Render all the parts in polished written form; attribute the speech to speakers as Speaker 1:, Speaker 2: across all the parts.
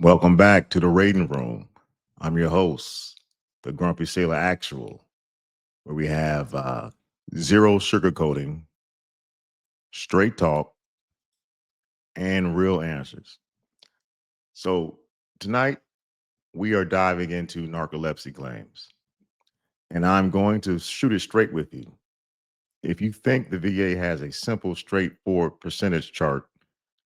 Speaker 1: Welcome back to the Rating Room. I'm your host, the Grumpy Sailor Actual, where we have zero sugarcoating, straight talk, and real answers. So tonight we are diving into narcolepsy claims, and I'm going to shoot it straight with you. If you think the VA has a simple, straightforward percentage chart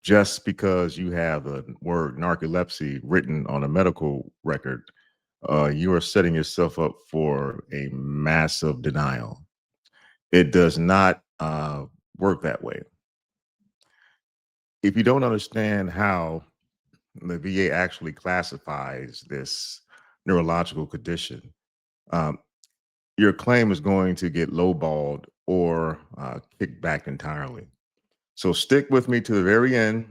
Speaker 1: just because you have the word narcolepsy written on a medical record, you are setting yourself up for a massive denial. It does not work that way. If you don't understand how the VA actually classifies this neurological condition, um, your claim is going to get lowballed or kicked back entirely. So stick with me to the very end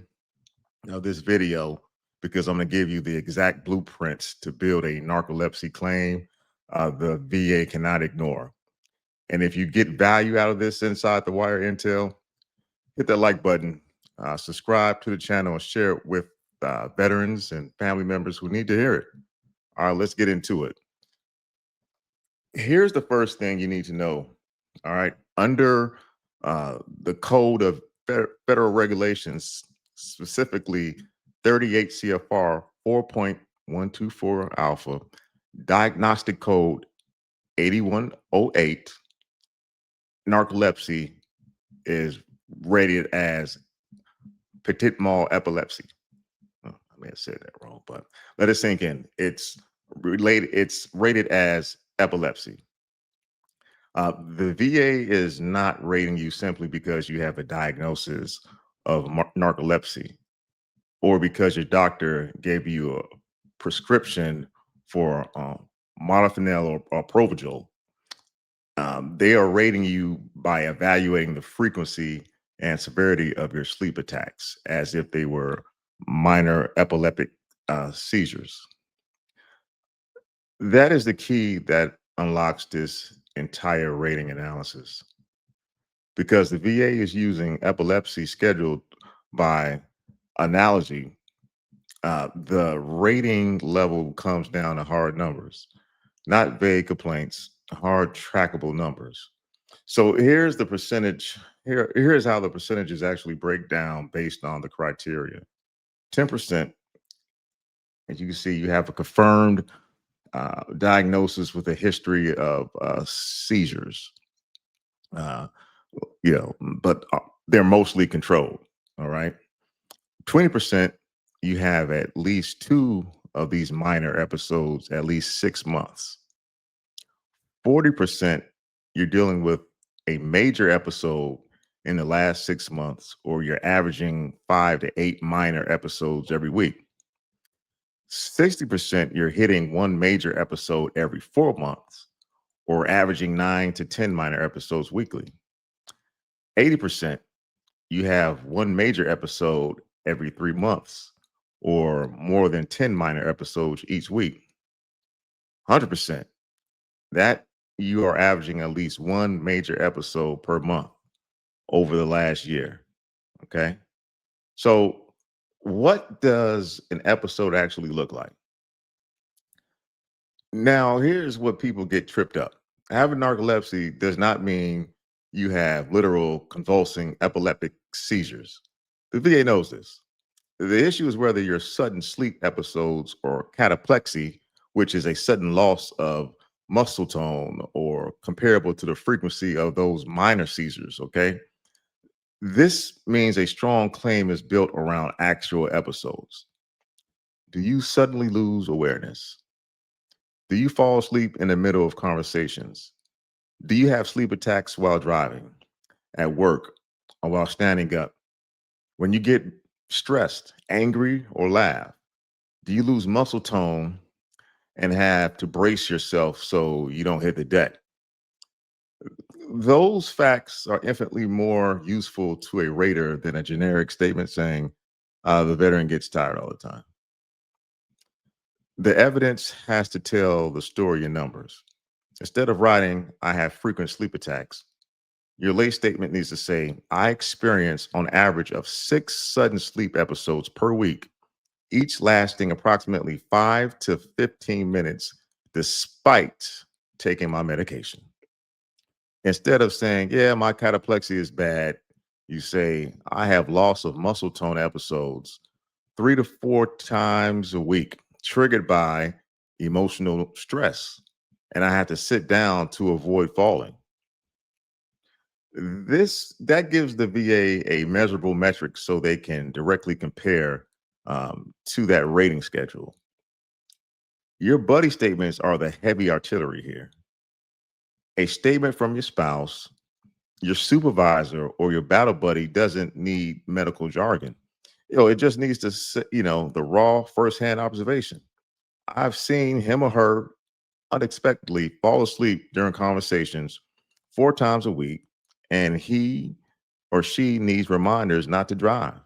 Speaker 1: of this video because I'm going to give you the exact blueprints to build a narcolepsy claim the VA cannot ignore. And if you get value out of this Inside the Wire intel, hit that like button, subscribe to the channel, and share it with veterans and family members who need to hear it. All right, let's get into it. Here's the first thing you need to know. All right, under the code of federal regulations, specifically 38 CFR 4.124 alpha, Diagnostic Code 8108, narcolepsy is rated as petit epilepsy. Oh, I may have said that wrong, but let it sink in. It's rated as epilepsy. The VA is not rating you simply because you have a diagnosis of narcolepsy or because your doctor gave you a prescription for modafinil or Provigil. They are rating you by evaluating the frequency and severity of your sleep attacks as if they were minor epileptic seizures. That is the key that unlocks this entire rating analysis because the VA is using epilepsy scheduled by analogy. The rating level comes down to hard numbers, not vague complaints, hard trackable numbers. So here's the percentage. Here's how the percentages actually break down based on the criteria. 10%, as you can see, you have a confirmed diagnosis with a history of seizures. Uh, but they're mostly controlled. All right. 20%, you have at least two of these minor episodes, at least 6 months. 40%, you're dealing with a major episode in the last 6 months, or you're averaging 5 to 8 minor episodes every week. 60%, you're hitting one major episode every 4 months, or averaging 9 to 10 minor episodes weekly. 80%, you have one major episode every 3 months, or more than 10 minor episodes each week. 100%, that you are averaging at least one major episode per month over the last year. Okay. So, what does an episode actually look like? Now, here's what people get tripped up. Having narcolepsy does not mean you have literal convulsing epileptic seizures. The VA knows this. The issue is whether your sudden sleep episodes or cataplexy, which is a sudden loss of muscle tone or comparable to the frequency of those minor seizures. Okay. This means a strong claim is built around actual episodes. Do you suddenly lose awareness? Do you fall asleep in the middle of conversations? Do you have sleep attacks while driving, at work, or while standing up? When you get stressed, angry, or laugh, do you lose muscle tone and have to brace yourself so you don't hit the deck? Those facts are infinitely more useful to a rater than a generic statement saying the veteran gets tired all the time. The evidence has to tell the story in numbers. Instead of writing, I have frequent sleep attacks, your late statement needs to say, I experience on average of 6 sudden sleep episodes per week each lasting approximately 5 to 15 minutes despite taking my medication. Instead of saying, yeah, my cataplexy is bad, you say, I have loss of muscle tone episodes 3 to 4 times a week, triggered by emotional stress. And I have to sit down to avoid falling. This that gives the VA a measurable metric so they can directly compare to that rating schedule. Your buddy statements are the heavy artillery here. A statement from your spouse, your supervisor, or your battle buddy doesn't need medical jargon. It just needs to, the raw firsthand observation. I've seen him or her unexpectedly fall asleep during conversations 4 times a week, and he or she needs reminders not to drive.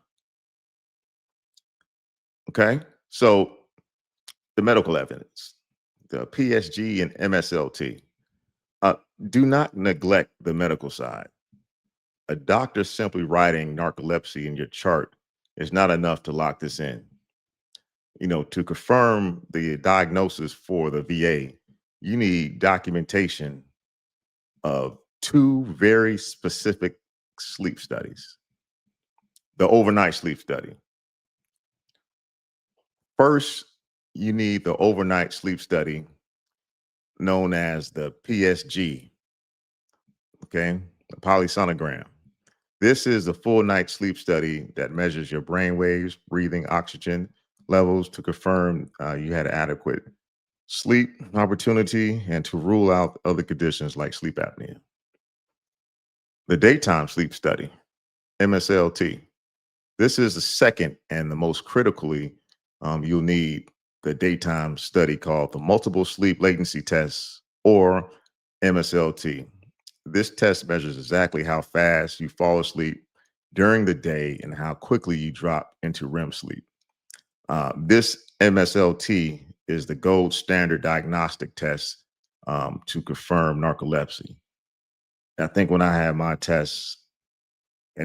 Speaker 1: Okay. So the medical evidence, the PSG and MSLT, uh, do not neglect the medical side. A doctor simply writing narcolepsy in your chart is not enough to lock this in. To confirm the diagnosis for the VA, you need documentation of two very specific sleep studies. The overnight sleep study. First, you need the overnight sleep study known as the PSG, okay, the polysonogram. This is a full night sleep study that measures your brain waves, breathing, oxygen levels to confirm you had adequate sleep opportunity and to rule out other conditions like sleep apnea. The daytime sleep study, MSLT. This is the second and the most critically you'll need the daytime study called the multiple sleep latency test, or MSLT. This test measures exactly how fast you fall asleep during the day and how quickly you drop into REM sleep. This MSLT is the gold standard diagnostic test to confirm narcolepsy. I think when I had my tests, I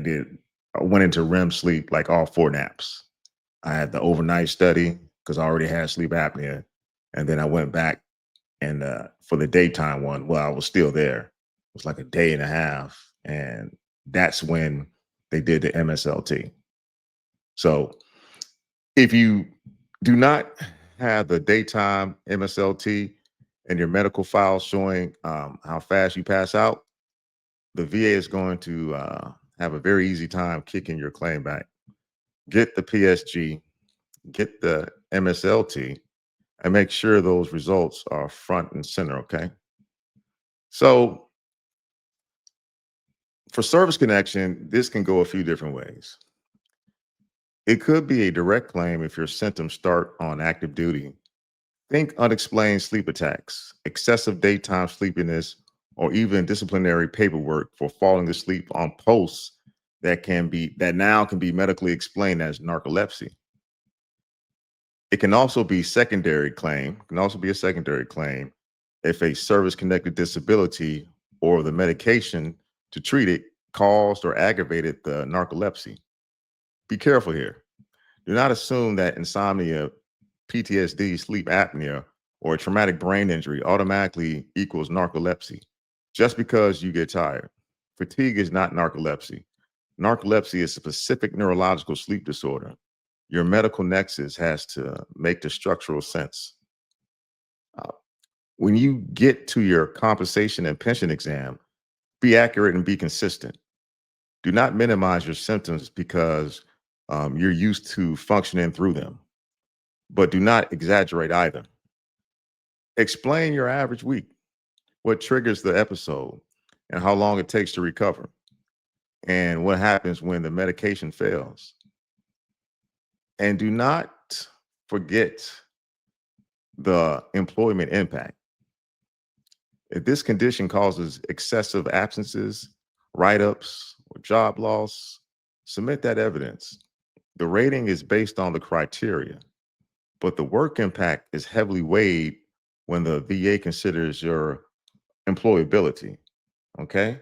Speaker 1: went into REM sleep like all 4 naps. I had the overnight study because I already had sleep apnea, and then I went back and for the daytime one, well, I was still there. It was like a day and a half, and that's when they did the MSLT. So if you do not have the daytime MSLT and your medical file showing how fast you pass out, the VA is going to have a very easy time kicking your claim back. Get the PSG, get the MSLT, and make sure those results are front and center, okay? So for service connection, this can go a few different ways. It could be a direct claim if your symptoms start on active duty. Think unexplained sleep attacks, excessive daytime sleepiness, or even disciplinary paperwork for falling asleep on posts that now can be medically explained as narcolepsy. It can also be a secondary claim if a service-connected disability or the medication to treat it caused or aggravated the narcolepsy. Be careful here. Do not assume that insomnia, PTSD, sleep apnea, or a traumatic brain injury automatically equals narcolepsy just because you get tired. Fatigue is not narcolepsy. Narcolepsy is a specific neurological sleep disorder. Your medical nexus has to make the structural sense. Uh, when you get to your compensation and pension exam, be accurate and be consistent. Do not minimize your symptoms because you're used to functioning through them, but do not exaggerate either. Explain your average week, what triggers the episode, and how long it takes to recover, and what happens when the medication fails. And do not forget the employment impact. If this condition causes excessive absences, write ups, or job loss, submit that evidence. The rating is based on the criteria, but the work impact is heavily weighed when the VA considers your employability. Okay?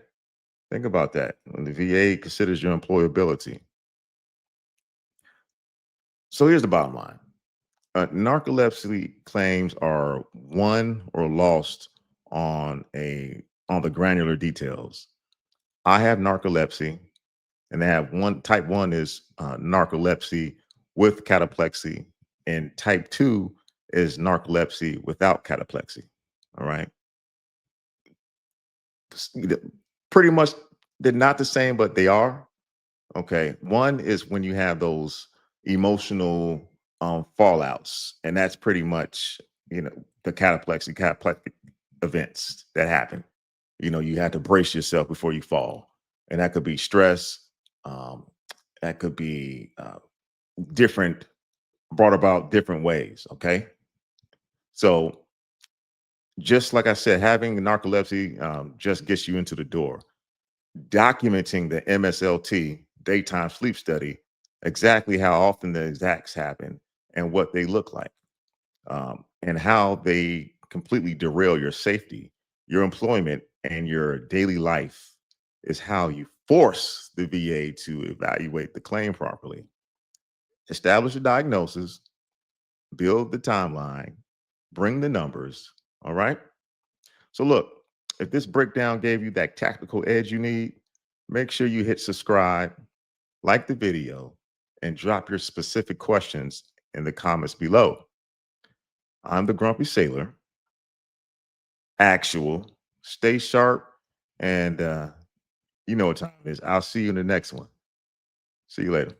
Speaker 1: Think about that. When the VA considers your employability. So here's the bottom line. Narcolepsy claims are won or lost on the granular details. I have narcolepsy, and they have one type one is narcolepsy with cataplexy, and type two is narcolepsy without cataplexy. All right, pretty much they're not the same, but they are. Okay. One is when you have those emotional fallouts, and that's pretty much, the cataplexic events that happen. You have to brace yourself before you fall. And that could be stress. Um, that could be different, brought about different ways. Okay. So just like I said, having narcolepsy just gets you into the door. Documenting the MSLT daytime sleep study, exactly how often the exacts happen and what they look like, and how they completely derail your safety, your employment, and your daily life is how you force the VA to evaluate the claim properly. Establish a diagnosis, build the timeline, bring the numbers. All right. So, look, if this breakdown gave you that tactical edge you need, make sure you hit subscribe, like the video, and drop your specific questions in the comments below. I'm the Grumpy Sailor, actual. Stay sharp, and you know what time it is. I'll see you in the next one. See you later.